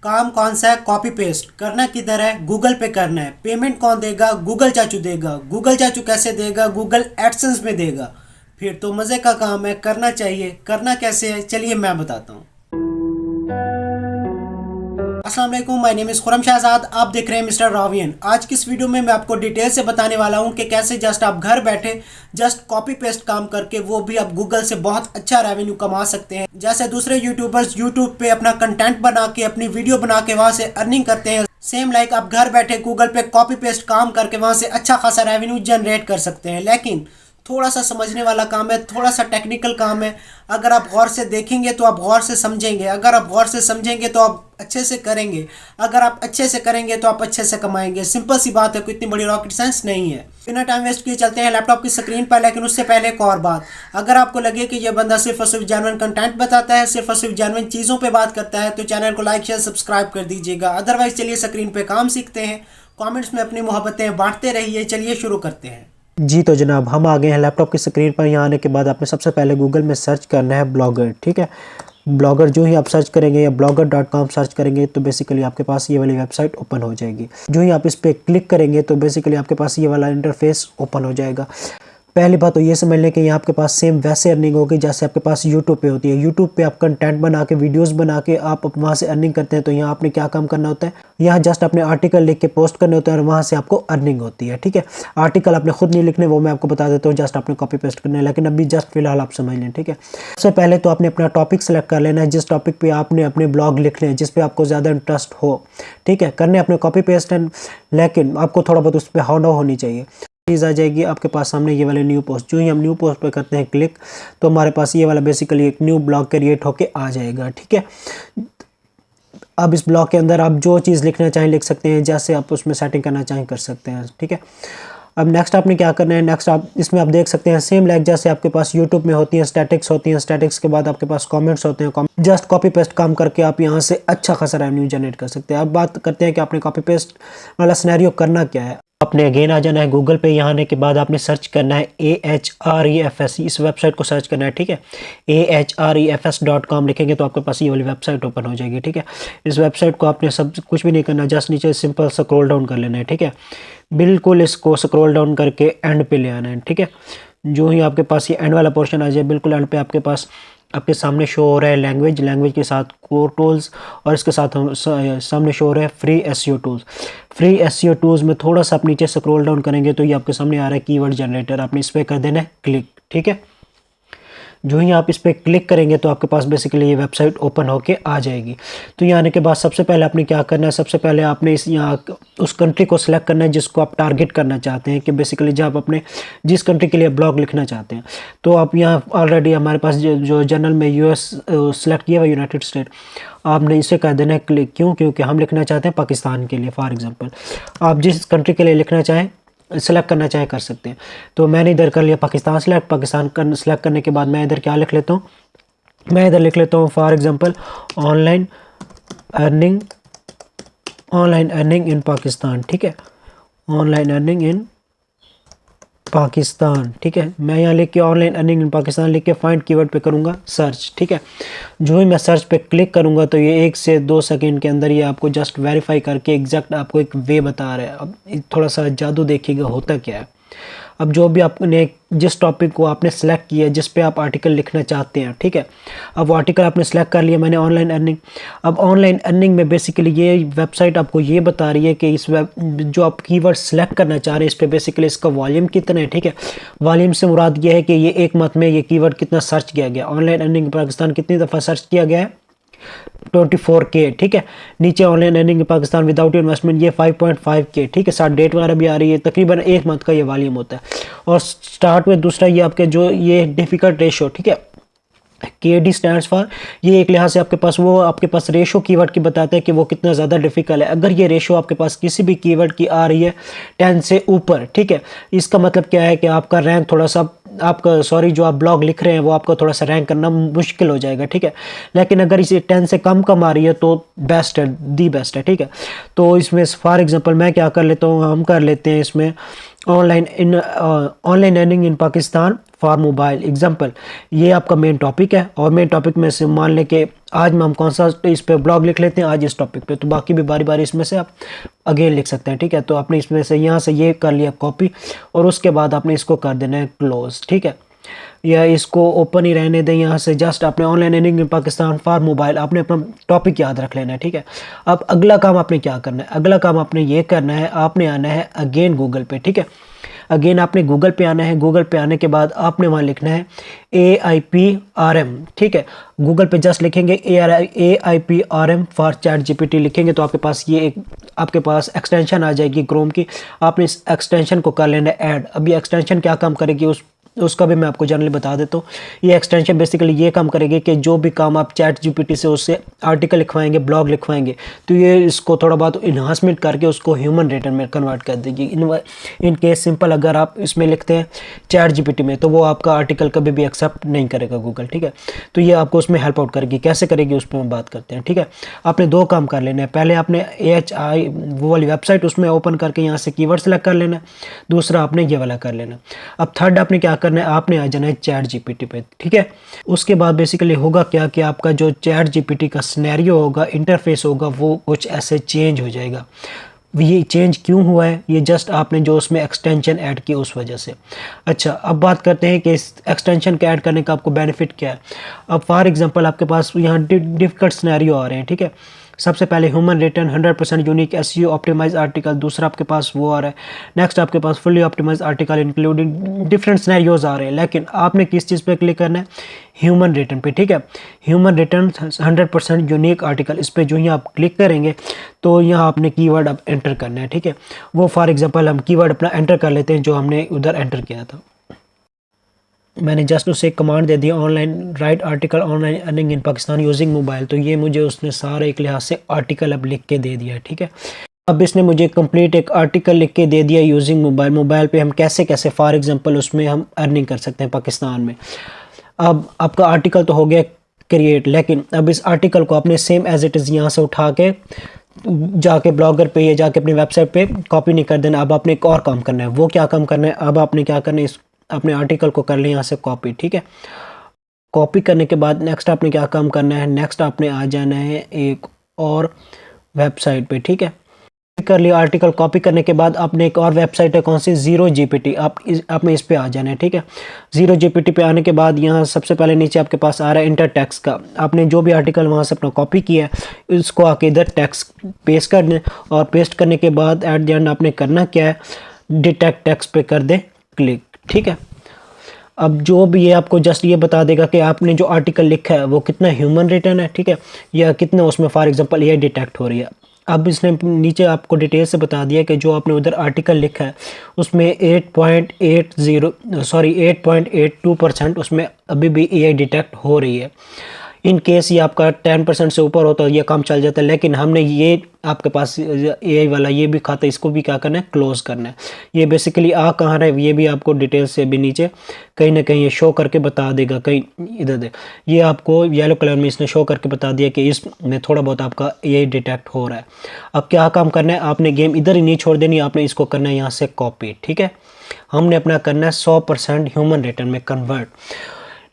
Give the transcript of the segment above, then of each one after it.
काम कौन सा है? Copy paste. करना किधर है? गूगल पे करना है। पेमेंट कौन देगा? गूगल चाचू देगा। गूगल चाचू कैसे देगा? गूगल एडसेंस में देगा। फिर तो मज़े का काम है, करना चाहिए। करना कैसे है चलिए मैं बताता हूँ। अस्सलाम वालेकुम, my name is Khurram Shahzad. आप देख रहे हैं मिस्टर रावियन। आज की इस वीडियो में मैं आपको डिटेल से बताने वाला हूं कि कैसे जस्ट आप घर बैठे जस्ट कॉपी पेस्ट काम करके वो भी आप गूगल से बहुत अच्छा रेवेन्यू कमा सकते हैं। जैसे दूसरे यूट्यूबर्स यूट्यूब पे अपना कंटेंट बना के अपनी वीडियो बना के वहां से अर्निंग करते हैं, सेम लाइक आप घर बैठे गूगल पे कॉपी पेस्ट काम करके वहां से अच्छा खासा रेवेन्यू जनरेट कर सकते हैं। लेकिन थोड़ा सा समझने वाला काम है, थोड़ा सा टेक्निकल काम है। अगर आप गौर से देखेंगे तो आप गौर से समझेंगे, अगर आप गौर से समझेंगे तो आप अच्छे से करेंगे, अगर आप अच्छे से करेंगे तो आप अच्छे से कमाएंगे। सिंपल सी बात है, कोई इतनी बड़ी रॉकेट साइंस नहीं है। बिना टाइम वेस्ट किए चलते हैं लैपटॉप की स्क्रीन पर। लेकिन उससे पहले एक और बात, अगर आपको लगे कि यह बंदा सिर्फ और सिर्फ जेन्युइन कंटेंट बताता है, सिर्फ और सिर्फ जेन्युइन चीज़ों पर बात करता है, तो चैनल को लाइक शेयर सब्सक्राइब कर दीजिएगा। अदरवाइज चलिए स्क्रीन पर काम सीखते हैं, कॉमेंट्स में अपनी मोहब्बतें बांटते रहिए। चलिए शुरू करते हैं। जी तो जनाब, हम आ गए हैं लैपटॉप की स्क्रीन पर। यहाँ आने के बाद आपने सबसे पहले गूगल में सर्च करना है ब्लॉगर। ठीक है, ब्लॉगर जो ही आप सर्च करेंगे या blogger.com सर्च करेंगे तो बेसिकली आपके पास ये वाली वेबसाइट ओपन हो जाएगी। जो ही आप इस पर क्लिक करेंगे तो बेसिकली आपके पास ये वाला इंटरफेस ओपन हो जाएगा। पहली बात तो ये समझ लें कि यहाँ आपके पास सेम वैसे अर्निंग होगी जैसे आपके पास यूट्यूब पे होती है। यूट्यूब पे आप कंटेंट बना के वीडियोस बना के आप वहाँ से अर्निंग करते हैं। तो यहाँ आपने क्या काम करना होता है, यहाँ जस्ट अपने आर्टिकल लिख के पोस्ट करने होते हैं और वहाँ से आपको अर्निंग होती है। ठीक है, आर्टिकल आपने खुद नहीं लिखने, वो मैं आपको बता देता हूँ, जस्ट आपने कॉपी पेस्ट करना है। लेकिन अभी जस्ट फिलहाल आप समझ लें। ठीक है, सबसे पहले तो आपने अपना टॉपिक सेलेक्ट कर लेना है, जिस टॉपिक पर आपने अपने ब्लॉग लिखने हैं, जिस पर आपको ज़्यादा इंटरेस्ट हो। ठीक है, करने अपने कॉपी पेस्ट, लेकिन आपको थोड़ा बहुत उस पर हाउ डाउ होनी चाहिए। चीज़ आ जाएगी आपके पास सामने ये वाले न्यू पोस्ट। जो ही हम न्यू पोस्ट पे करते हैं क्लिक, तो हमारे पास ये वाला बेसिकली एक न्यू ब्लॉग क्रिएट होके आ जाएगा। ठीक है, अब इस ब्लॉग के अंदर आप जो चीज़ लिखना चाहें लिख सकते हैं, जैसे आप उसमें सेटिंग करना चाहें कर सकते हैं। ठीक है, अब नेक्स्ट आपने क्या करना है, नेक्स्ट आप इसमें आप देख सकते हैं सेम लाइक जैसे आपके पास यूट्यूब में होती हैं स्टैटिक्स होती हैं, स्टैटिक्स के बाद आपके पास कमेंट्स होते हैं। जस्ट कॉपी पेस्ट काम करके आप यहाँ से अच्छा खासा रेवेन्यू जनरेट कर सकते हैं। अब बात करते हैं कि आपने कॉपी पेस्ट वाला सिनेरियो करना क्या है। आपने अगेन आ जाना है गूगल पे। यहाँ आने के बाद आपने सर्च करना है AHREFS, इस वेबसाइट को सर्च करना है। ठीक है, AHREFS.com लिखेंगे तो आपके पास ये वाली वेबसाइट ओपन हो जाएगी। ठीक है, इस वेबसाइट को आपने सब कुछ भी नहीं करना, जस्ट नीचे सिंपल स्क्रॉल डाउन कर लेना है। ठीक है, बिल्कुल इसको स्क्रॉल डाउन करके एंड पे ले आना है। ठीक है, जो ही आपके पास ये एंड वाला पोर्शन आ जाए, बिल्कुल एंड पे आपके पास आपके सामने शो हो रहा है लैंग्वेज के साथ कोर टूल्स, और इसके साथ हम सामने शो हो रहा है free SEO tools. Free SEO tools में थोड़ा सा आप नीचे स्क्रॉल डाउन करेंगे तो ये आपके सामने आ रहा है कीवर्ड जनरेटर। आपने इस पर कर देना है क्लिक। ठीक है, जो ही आप इस पर क्लिक करेंगे तो आपके पास बेसिकली ये वेबसाइट ओपन होके आ जाएगी। तो यहाँ आने के बाद सबसे पहले आपने क्या करना है, सबसे पहले आपने इस यहाँ उस कंट्री को सिलेक्ट करना है जिसको आप टारगेट करना चाहते हैं, कि बेसिकली जब आप अपने जिस कंट्री के लिए ब्लॉग लिखना चाहते हैं। तो आप यहाँ ऑलरेडी हमारे पास जो जनरल में US सेलेक्ट किया हुआ यूनाइटेड स्टेट, आपने इसे कर देना है क्लिक। क्यों? क्योंकि हम लिखना चाहते हैं पाकिस्तान के लिए। फॉर एग्जाम्पल आप जिस कंट्री के लिए लिखना चाहें सेलेक्ट करना चाहे कर सकते हैं। तो मैंने इधर कर लिया पाकिस्तान सेलेक्ट। सेलेक्ट करने के बाद मैं इधर क्या लिख लेता हूँ, मैं इधर लिख लेता हूँ for example online earning in Pakistan. ठीक है, ऑनलाइन अर्निंग इन पाकिस्तान। ठीक है, मैं यहाँ लिख के ऑनलाइन अर्निंग इन पाकिस्तान लिख के फाइंड कीवर्ड पे करूँगा सर्च। ठीक है, जो ही मैं सर्च पे क्लिक करूँगा तो ये 1 से 2 सेकंड के अंदर ये आपको जस्ट वेरीफाई करके एग्जैक्ट आपको एक वे बता रहा है। अब थोड़ा सा जादू देखिएगा होता क्या है। अब जो भी आपने जिस टॉपिक को आपने सेलेक्ट किया जिस पे आप आर्टिकल लिखना चाहते हैं, ठीक है, अब वो आर्टिकल आपने सेलेक्ट कर लिया मैंने ऑनलाइन अर्निंग। अब ऑनलाइन अर्निंग में बेसिकली ये वेबसाइट आपको ये बता रही है कि इस जो आप कीवर्ड सेलेक्ट करना चाह रहे हैं इस पर बेसिकली इसका वॉल्यूम कितना है। ठीक है, वॉल्यूम से मुराद ये है कि ये एक मंथ में ये कीवर्ड कितना सर्च किया गया। ऑनलाइन अर्निंग पाकिस्तान कितनी दफ़ा सर्च किया गया है, 24K। ठीक है, नीचे online earning in Pakistan without investment ये 5.5K। ठीक है, साथ डेट वगैरह भी आ रही है, तकरीबन एक मंथ का ये वॉल्यूम होता है। और स्टार्ट में दूसरा ये आपके जो ये डिफिकल्ट रेशो, ठीक है, KD स्टैंड्स फॉर, ये एक लिहाज से आपके पास रेशो कीवर्ड की बताते हैं कि वो कितना ज़्यादा डिफिकल्ट है। अगर ये रेशो आपके पास किसी भी कीवर्ड की आ रही है 10 से ऊपर, ठीक है, इसका मतलब क्या है कि आपका रैंक थोड़ा सा जो आप ब्लॉग लिख रहे हैं वो आपका थोड़ा सा रैंक करना मुश्किल हो जाएगा। ठीक है, लेकिन अगर इसे 10 से कम आ रही है तो बेस्ट है, दी बेस्ट है। ठीक है, तो इसमें फॉर एग्जांपल मैं क्या कर लेता हूँ, हम कर लेते हैं इसमें online earning in Pakistan for mobile example. ये आपका मेन टॉपिक है और मेन टॉपिक में से मान लें कि आज में हम कौन सा इस पे ब्लॉग लिख लेते हैं आज इस टॉपिक पे, तो बाकी भी बारी बारी इसमें से आप अगेन लिख सकते हैं। ठीक है, तो आपने इसमें से यहाँ से ये कर लिया कॉपी और उसके बाद आपने इसको कर देना है क्लोज। ठीक है, या इसको ओपन ही रहने दें। यहाँ से जस्ट आपने online earning in Pakistan for mobile आपने अपना टॉपिक याद रख लेना है। ठीक है, अब अगला काम आपने क्या करना है, अगला काम आपने ये करना है, आपने आना है अगेन गूगल पे। ठीक है, अगेन आपने गूगल पे आना है। गूगल पे आने के बाद आपने वहाँ लिखना है AIPRM। ठीक है, गूगल पे जस्ट लिखेंगे AIPRM फॉर चैट GPT लिखेंगे तो आपके पास ये एक आपके पास एक्सटेंशन आ जाएगी क्रोम की। आपने इस एक्सटेंशन को कर लेना है ऐड। अब ये एक्सटेंशन क्या काम करेगी उसका भी मैं आपको जनरली बता देता हूँ। ये एक्सटेंशन बेसिकली ये काम करेगी कि जो भी काम आप चैट GPT से उससे आर्टिकल लिखवाएंगे, ब्लॉग लिखवाएंगे, तो ये इसको थोड़ा बहुत इन्हांसमेंट करके उसको ह्यूमन रिटन में कन्वर्ट कर देगी। इन केस सिंपल अगर आप इसमें लिखते हैं चैट GPT में तो वो आपका आर्टिकल कभी भी एक्सेप्ट नहीं करेगा गूगल। ठीक है, तो ये आपको उसमें हेल्प आउट करेगी। कैसे करेगी उस पर हम बात करते हैं। ठीक है, आपने दो काम कर लेने हैं। पहले आपने AHI वो वाली वेबसाइट उसमें ओपन करके यहाँ से कीवर्ड सेलेक्ट कर लेना है। दूसरा आपने ये वाला कर लेना। अब थर्ड आपने क्या करना है, आपने आ जाना है चैट GPT पे। ठीक है, उसके बाद बेसिकली होगा क्या कि आपका जो चैट GPT का सिनेरियो होगा, इंटरफेस होगा, वो कुछ ऐसे चेंज हो जाएगा। ये चेंज क्यों हुआ है, ये जस्ट आपने जो उसमें एक्सटेंशन ऐड की उस वजह से। अच्छा, अब बात करते हैं कि इस एक्सटेंशन के ऐड करने का आपको बेनिफिट क्या है। अब फॉर एग्जांपल आपके पास यहाँ डिफिकल्ट सिनेरियो आ रहे हैं। ठीक है, सबसे पहले human return 100% unique SEO optimise article, दूसरा आपके पास वो आ रहा है। नेक्स्ट आपके पास fully optimise article including different scenarios आ रहे हैं, लेकिन आपने किस चीज़ पे क्लिक करना है, ह्यूमन रिटर्न पे। ठीक है, ह्यूमन रिटर्न 100% यूनिक आर्टिकल, इस पर जो ही आप क्लिक करेंगे तो यहाँ आपने कीवर्ड अब एंटर करना है। ठीक है, वो फॉर एग्जांपल हम कीवर्ड अपना एंटर कर लेते हैं जो हमने उधर एंटर किया था। मैंने जस्ट उसे कमांड दे दिया online right article online earning in Pakistan using mobile, तो ये मुझे उसने सारा एक लिहाज से आर्टिकल अब लिख के दे दिया। ठीक है, अब इसने मुझे कंप्लीट एक आर्टिकल लिख के दे दिया यूजिंग मोबाइल। मोबाइल पे हम कैसे कैसे फॉर एग्जांपल उसमें हम अर्निंग कर सकते हैं पाकिस्तान में। अब आपका आर्टिकल तो हो गया क्रिएट, लेकिन अब इस आर्टिकल को आपने सेम एज इट इज़ यहाँ से उठा के जाके ब्लॉगर पे या जाके अपनी वेबसाइट पे कॉपी नहीं कर देना। अब आपने एक और काम करना है। वो क्या काम करना है, अब आपने क्या करना है, इस अपने आर्टिकल को कर लें यहाँ से कॉपी। ठीक है, कॉपी करने के बाद नेक्स्ट आपने क्या काम करना है, नेक्स्ट आपने आ जाना है एक और वेबसाइट पे। ठीक है, कर लिया आर्टिकल कॉपी करने के बाद आपने एक और वेबसाइट है कौन सी, जीरो GPT। आपने इस पे आ जाना है। ठीक है, जीरो GPT पे आने के बाद यहाँ सबसे पहले नीचे आपके पास आ रहा है इंटर टेक्स्ट का। आपने जो भी आर्टिकल वहाँ से अपना कॉपी किया है उसको आके इधर टेक्स्ट पेस्ट कर दें और पेस्ट करने के बाद एट द एंड आपने करना क्या है, डिटेक्ट टेक्स्ट पे कर दें क्लिक। ठीक है, अब जो भी ये आपको जस्ट ये बता देगा कि आपने जो आर्टिकल लिखा है वो कितना ह्यूमन रिटर्न है। ठीक है, या कितना उसमें फॉर एग्जांपल ये डिटेक्ट हो रही है। अब इसने नीचे आपको डिटेल से बता दिया कि जो आपने उधर आर्टिकल लिखा है उसमें 8.82% उसमें अभी भी AI डिटेक्ट हो रही है। इन केस ये आपका 10% से ऊपर होता है ये काम चल जाता है, लेकिन हमने ये आपके पास AI वाला ये भी खाता है, इसको भी क्या करना है, क्लोज करना है। ये बेसिकली आ कहाँ रहा है ये भी आपको डिटेल से भी नीचे कहीं ना कहीं ये शो करके बता देगा। कहीं इधर दे ये आपको येलो कलर में इसने शो करके बता दिया कि इसमें थोड़ा बहुत आपका AI डिटेक्ट हो रहा है। अब क्या काम करना है, आपने गेम इधर ही नहीं छोड़ देनी, आपने इसको करना है यहाँ से कॉपी। ठीक है, हमने अपना करना है 100% ह्यूमन रिटर्न में कन्वर्ट।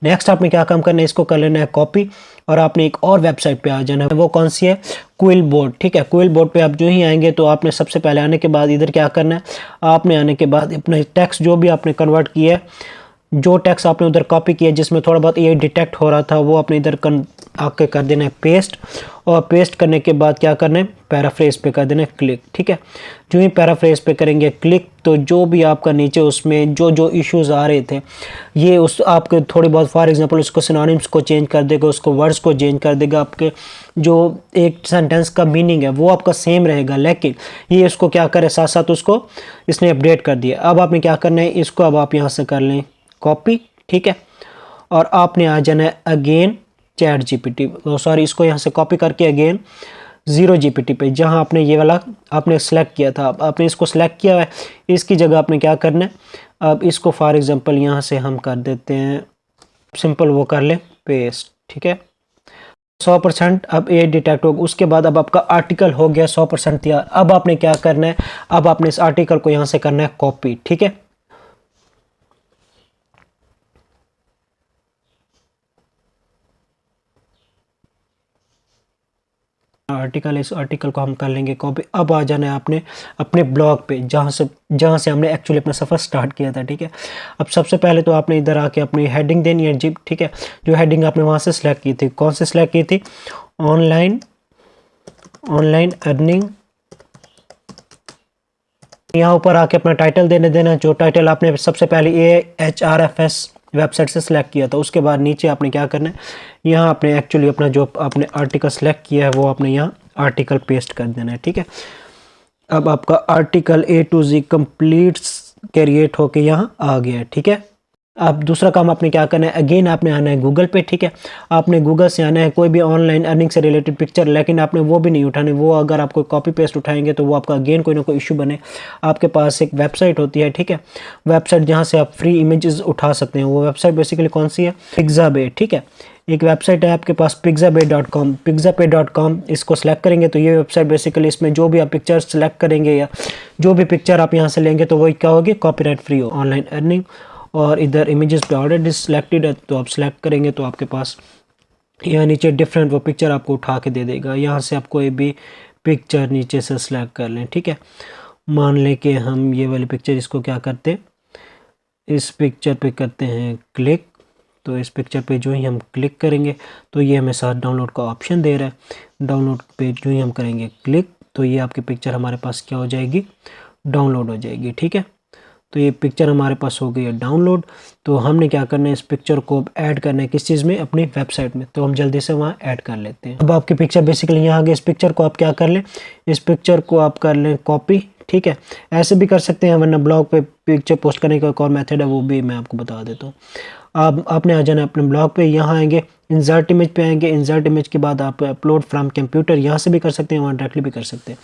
नेक्स्ट आपने क्या काम करना है, इसको कर लेना है कॉपी और आपने एक और वेबसाइट पे आ जाना है। वो कौन सी है, क्विल बोर्ड। ठीक है, क्विल बोर्ड पे आप जो ही आएंगे तो आपने सबसे पहले आने के बाद इधर क्या करना है, आपने आने के बाद अपना टेक्स्ट जो भी आपने कन्वर्ट किया है, जो टेक्स्ट आपने उधर कॉपी किया जिसमें थोड़ा बहुत ये डिटेक्ट हो रहा था वो आपने इधर आके कर देना है पेस्ट। और पेस्ट करने के बाद क्या करना है, पैराफ्रेज पे कर देना है क्लिक। ठीक है, जो ही पैराफ्रेज पे करेंगे क्लिक तो जो भी आपका नीचे उसमें जो जो इश्यूज आ रहे थे ये उस आपके थोड़ी बहुत फॉर एग्जांपल उसको सिनोनिम्स को चेंज कर देगा, उसको वर्ड्स को चेंज कर देगा। आपके जो एक सेंटेंस का मीनिंग है वो आपका सेम रहेगा, लेकिन ये उसको क्या करे साथ साथ उसको इसने अपडेट कर दिया। अब आपने क्या करना है, इसको अब आप यहाँ से कर लें कॉपी। ठीक है, और आपने आ जाना है अगेन चैट GPT, सॉरी इसको यहाँ से कॉपी करके अगेन जीरो GPT पे जहाँ आपने ये वाला आपने सेलेक्ट किया था। आपने इसको सेलेक्ट किया है, इसकी जगह आपने क्या करना है, अब इसको फॉर एग्जांपल यहाँ से हम कर देते हैं सिंपल वो कर लें पेस्ट। ठीक है, 100% अब ये डिटेक्ट होगा। उसके बाद अब आपका आर्टिकल हो गया 100% तैयार। अब आपने क्या करना है, अब आपने इस आर्टिकल को यहाँ से करना है कॉपी, ठीक है। इस आर्टिकल को हम कर लेंगे कॉपी। अब आ जाना है आपने अपने ब्लॉग पे, जहाँ से हमने एक्चुअली अपना सफ़र स्टार्ट किया था, ठीक है। अब सबसे पहले तो आपने इधर आके अपनी हेडिंग देनी है जी, ठीक है। जो हेडिंग आपने वहाँ से सिलेक्ट की थी, कौन से सिलेक्ट की थी, ऑनलाइन अर्निंग। यहाँ ऊपर आके अपना टाइटल देना, जो टाइटल आपने सबसे पहले AHRFS वेबसाइट से सिलेक्ट किया था। उसके बाद नीचे आपने क्या करना है, यहाँ आपने एक्चुअली अपना जो आपने आर्टिकल सेलेक्ट किया है वो आपने यहाँ आर्टिकल पेस्ट कर देना है, ठीक है। अब आपका article A to Z completes create होके यहाँ आ गया है, ठीक है। अब दूसरा काम आपने क्या करना है, अगेन आपने आना है गूगल पे, ठीक है। आपने गूगल से आना है कोई भी ऑनलाइन अर्निंग से रिलेटेड पिक्चर, लेकिन आपने वो भी नहीं उठाने। वो अगर आप कोई कॉपी पेस्ट उठाएंगे तो वो आपका अगेन कोई ना कोई इशू बने। आपके पास एक वेबसाइट होती है, ठीक है, वेबसाइट जहाँ से आप फ्री इमेजेस उठा सकते हैं। वो वेबसाइट बेसिकली कौन सी है, पिक्साबे, ठीक है। एक वेबसाइट है आपके पास pixabay.com, इसको सेलेक्ट करेंगे तो ये वेबसाइट बेसिकली, इसमें जो भी आप पिक्चर सेलेक्ट करेंगे या जो भी पिक्चर आप यहाँ से लेंगे तो वही क्या होगी, कॉपीराइट फ्री हो, ऑनलाइन अर्निंग। और इधर इमेजेस पे ऑलरेडी सिलेक्टेड है तो आप सेलेक्ट करेंगे तो आपके पास यहाँ नीचे डिफरेंट वो पिक्चर आपको उठा के दे देगा। यहाँ से आप कोई भी पिक्चर नीचे से सिलेक्ट कर लें, ठीक है। मान लें कि हम ये वाली पिक्चर, इसको क्या करते हैं, इस पिक्चर पे करते हैं क्लिक। तो इस पिक्चर पे जो ही हम क्लिक करेंगे तो ये हमें साथ डाउनलोड का ऑप्शन दे रहा है। डाउनलोड पे जो ही हम करेंगे क्लिक तो ये आपकी पिक्चर हमारे पास क्या हो जाएगी, डाउनलोड हो जाएगी, ठीक है। तो ये पिक्चर हमारे पास हो गई है डाउनलोड। तो हमने क्या करना है, इस पिक्चर को ऐड करना है किस चीज़ में, अपनी वेबसाइट में। तो हम जल्दी से वहाँ ऐड कर लेते हैं। अब आपकी पिक्चर बेसिकली यहाँ आ गई। इस पिक्चर को आप क्या कर लें, इस पिक्चर को आप कर लें कॉपी, ठीक है। ऐसे भी कर सकते हैं, वरना ब्लॉग पे पिक्चर पोस्ट करने का एक और मेथड है, वो भी मैं आपको बता देता हूँ। अब आपने आ जाना अपने ब्लॉग पे, यहाँ आएंगे इंसर्ट इमेज पे आएंगे। इंसर्ट इमेज के बाद आप अपलोड फ्रॉम कंप्यूटर यहाँ से भी कर सकते हैं, वहाँ डायरेक्टली भी कर सकते हैं।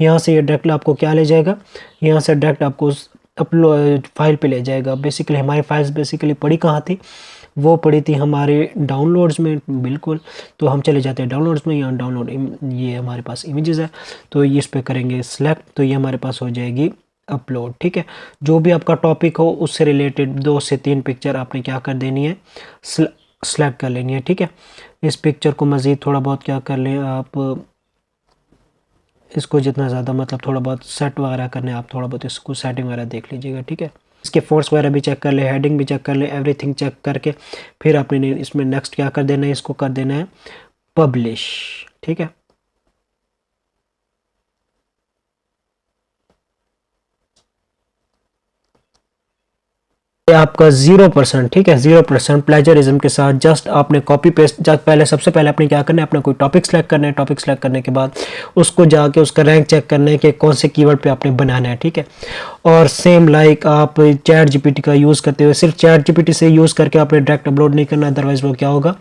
यहाँ से ये डायरेक्टली आपको क्या ले जाएगा, यहाँ से डायरेक्ट आपको अपलोड फाइल पे ले जाएगा। बेसिकली हमारी फाइल्स बेसिकली पड़ी कहाँ थी, वो पड़ी थी हमारे डाउनलोड्स में, बिल्कुल। तो हम चले जाते हैं डाउनलोड्स में, यहाँ डाउनलोड, ये हमारे पास इमेजेस है तो इस पे करेंगे सेलेक्ट, तो ये हमारे पास हो जाएगी अपलोड, ठीक है। जो भी आपका टॉपिक हो उससे रिलेटेड 2 से 3 पिक्चर आपने क्या कर देनी है, सेलेक्ट कर लेनी है, ठीक है। इस पिक्चर को मज़ीद थोड़ा बहुत क्या कर लें आप, इसको जितना ज़्यादा मतलब थोड़ा बहुत सेट वगैरह करने, आप थोड़ा बहुत इसको सेटिंग वगैरह देख लीजिएगा, ठीक है। इसके फोर्स वगैरह भी चेक कर ले, हेडिंग भी चेक कर ले, एवरीथिंग चेक करके फिर आपने इसमें नेक्स्ट क्या कर देना है, इसको कर देना है पब्लिश, ठीक है। आपका 0%, ठीक है, 0% प्लेजरिज्म के साथ जस्ट आपने कॉपी पेस्ट, पहले सबसे पहले आपने क्या करना है, अपना कोई टॉपिक सेलेक्ट करना है। टॉपिक सेलेक्ट करने के बाद उसको जाके उसका रैंक चेक करना है कि कौन से कीवर्ड पे आपने बनाना है, ठीक है। और सेम लाइक आप चैट जीपीटी का यूज़ करते हुए, सिर्फ चैट जीपीटी से यूज़ करके आपने डायरेक्ट अपलोड नहीं करना, अदरवाइज वो क्या होगा,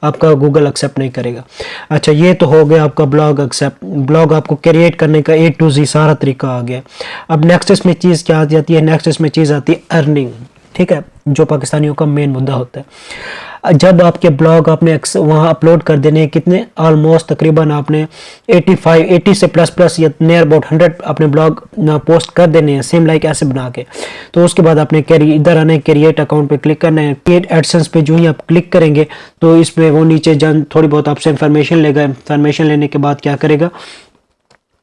आपका गूगल एक्सेप्ट नहीं करेगा। अच्छा, ये तो हो गया आपका ब्लॉग एक्सेप्ट, ब्लॉग आपको क्रिएट करने का A to Z सारा तरीका आ गया। अब नेक्स्ट इसमें चीज़ क्या आ जाती है, नेक्स्ट इसमें चीज़ आती है अर्निंग, ठीक है, जो पाकिस्तानियों का मेन मुद्दा होता है। जब आपके ब्लॉग आपने वहाँ अपलोड कर देने हैं, कितने ऑलमोस्ट तकरीबन आपने 80 से प्लस या नियर अबाउट 100 अपने ब्लॉग पोस्ट कर देने हैं, सेम लाइक ऐसे बना के। तो उसके बाद आपने इधर आना है, क्रिएट अकाउंट पे क्लिक करना है। क्रिएट एडसेंस पे जो ही आप क्लिक करेंगे तो इसमें वो नीचे थोड़ी बहुत आपसे इन्फॉर्मेशन लेगा। इन्फॉर्मेशन लेने के बाद क्या करेगा,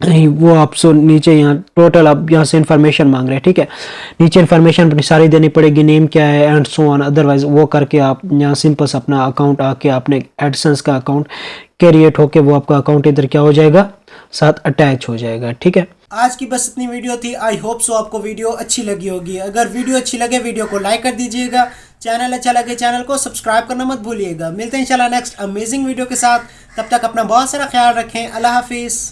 वो आपसे नीचे यहाँ टोटल आप यहाँ से इन्फॉर्मेशन मांग रहे हैं, ठीक है। नीचे इन्फॉर्मेशन अपनी सारी देनी पड़ेगी, नेम क्या है एंड सो ऑन। अदरवाइज वो करके आप यहाँ सिंपल अपना अकाउंट आके आपने एडसेंस का अकाउंट क्रिएट होके वो आपका अकाउंट इधर क्या हो जाएगा, साथ अटैच हो जाएगा, ठीक है। आज की बस इतनी वीडियो थी। आई होप सो आपको वीडियो अच्छी लगी होगी। अगर वीडियो अच्छी लगे वीडियो को लाइक कर दीजिएगा, चैनल अच्छा लगे चैनल को सब्सक्राइब करना मत भूलिएगा। मिलते हैं इंशाल्लाह नेक्स्ट अमेजिंग वीडियो के साथ। तब तक अपना बहुत सारा ख्याल रखें। अल्लाह हाफिज़।